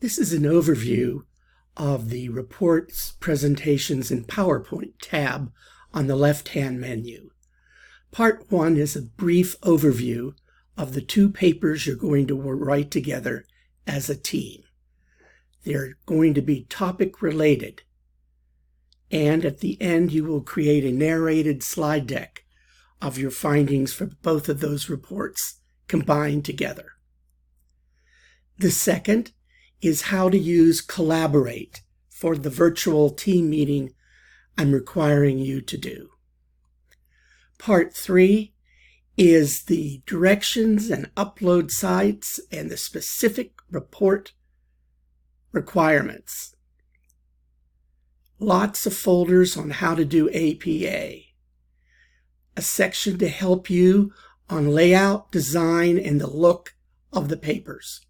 This is an overview of the Reports, Presentations, and PowerPoint tab on the left-hand menu. Part 1 is a brief overview of the two papers you're going to write together as a team. They're going to be topic related, and at the end you will create a narrated slide deck of your findings for both of those reports combined together. The second is how to use Collaborate for the virtual team meeting I'm requiring you to do. Part 3 is the directions and upload sites and the specific report requirements. Lots of folders on how to do APA. A section to help you on layout, design, and the look of the papers.